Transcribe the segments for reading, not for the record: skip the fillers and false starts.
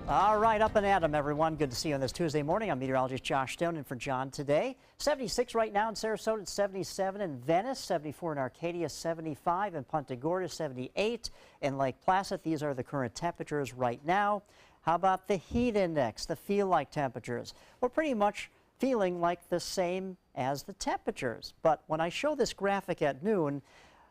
All right, up and at 'em, everyone. Good to see you on this Tuesday morning. I'm meteorologist Josh Stone, and for John today. 76 right now in Sarasota, it's 77 in Venice, 74 in Arcadia, 75 in Punta Gorda, 78 in Lake Placid. These are the current temperatures right now. How about the heat index, the feel-like temperatures? We're pretty much feeling like the same as the temperatures. But when I show this graphic at noon,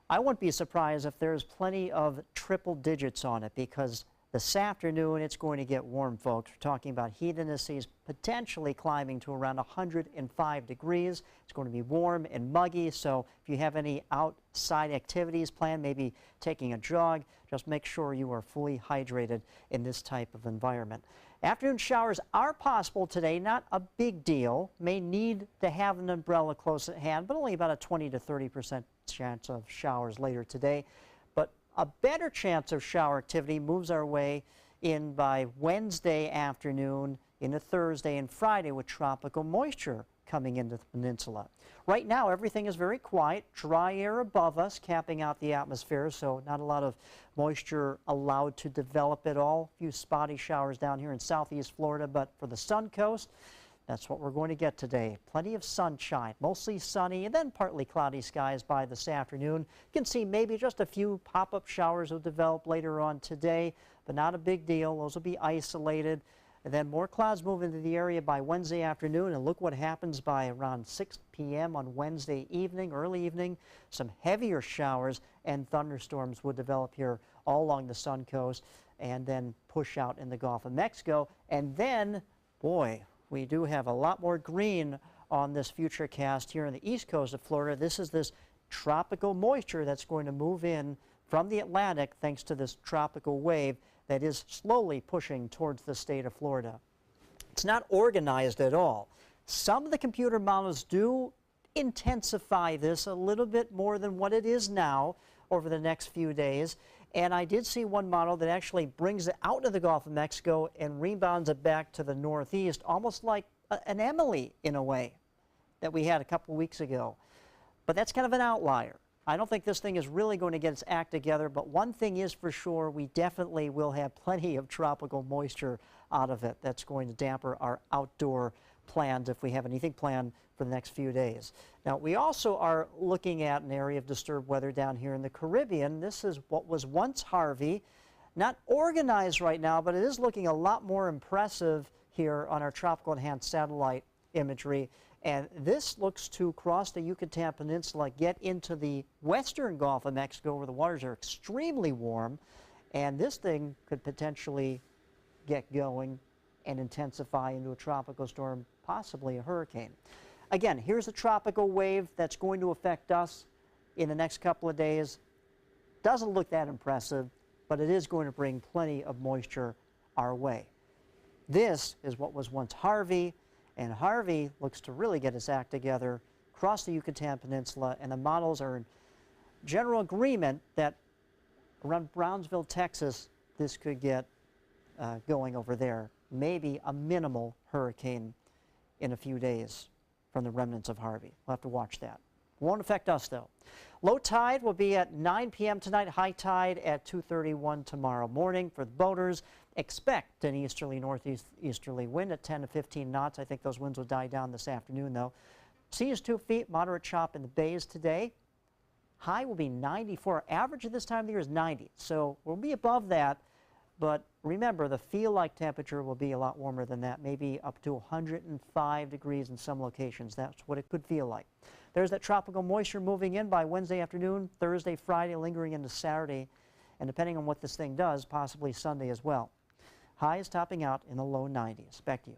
I wouldn't be surprised if there's plenty of triple digits on it, because this afternoon, it's going to get warm, folks. We're talking about heat indices potentially climbing to around 105 degrees. It's going to be warm and muggy, so if you have any outside activities planned, maybe taking a jog, just make sure you are fully hydrated in this type of environment. Afternoon showers are possible today, not a big deal. May need to have an umbrella close at hand, but only about a 20 to 30% chance of showers later today. But a better chance of shower activity moves our way in by Wednesday afternoon into Thursday and Friday, with tropical moisture coming into the peninsula. Right now, everything is very quiet. Dry air above us, capping out the atmosphere, so not a lot of moisture allowed to develop at all. A few spotty showers down here in southeast Florida, but for the Sun Coast, that's what we're going to get today. Plenty of sunshine, mostly sunny, and then partly cloudy skies by this afternoon. You can see maybe just a few pop-up showers will develop later on today, but not a big deal. Those will be isolated. And then more clouds move into the area by Wednesday afternoon, and look what happens by around 6 p.m. on Wednesday evening, early evening. Some heavier showers and thunderstorms would develop here all along the Sun Coast and then push out in the Gulf of Mexico. And then, boy, we do have a lot more green on this future cast here on the east coast of Florida. This is this tropical moisture that's going to move in from the Atlantic thanks to this tropical wave that is slowly pushing towards the state of Florida. It's not organized at all. Some of the computer models do intensify this a little bit more than what it is now over the next few days. And I did see one model that actually brings it out of the Gulf of Mexico and rebounds it back to the northeast, almost like an Emily in a way that we had a couple weeks ago. But that's kind of an outlier. I don't think this thing is really going to get its act together, but one thing is for sure, we definitely will have plenty of tropical moisture out of it. That's going to damper our outdoor plans if we have anything planned for the next few days. Now, we also are looking at an area of disturbed weather down here in the Caribbean. This is what was once Harvey. Not organized right now, but it is looking a lot more impressive here on our tropical enhanced satellite imagery. And this looks to cross the Yucatan Peninsula, get into the western Gulf of Mexico, where the waters are extremely warm. And this thing could potentially get going and intensify into a tropical storm, possibly a hurricane. Again, here's a tropical wave that's going to affect us in the next couple of days. Doesn't look that impressive, but it is going to bring plenty of moisture our way. This is what was once Harvey, and Harvey looks to really get its act together across the Yucatan Peninsula, and the models are in general agreement that around Brownsville, Texas, this could get going over there. Maybe a minimal hurricane in a few days from the remnants of Harvey. We'll have to watch that. Won't affect us, though. Low tide will be at 9 p.m. tonight, high tide at 2:31 tomorrow morning. For the boaters, expect an easterly northeasterly wind at 10 to 15 knots. I think those winds will die down this afternoon, though. Sea is 2 feet, moderate chop in the bays today. High will be 94. Average at this time of the year is 90, so we'll be above that. But remember, the feel-like temperature will be a lot warmer than that, maybe up to 105 degrees in some locations. That's what it could feel like. There's that tropical moisture moving in by Wednesday afternoon, Thursday, Friday, lingering into Saturday, and depending on what this thing does, possibly Sunday as well. Highs topping out in the low 90s. Back to you.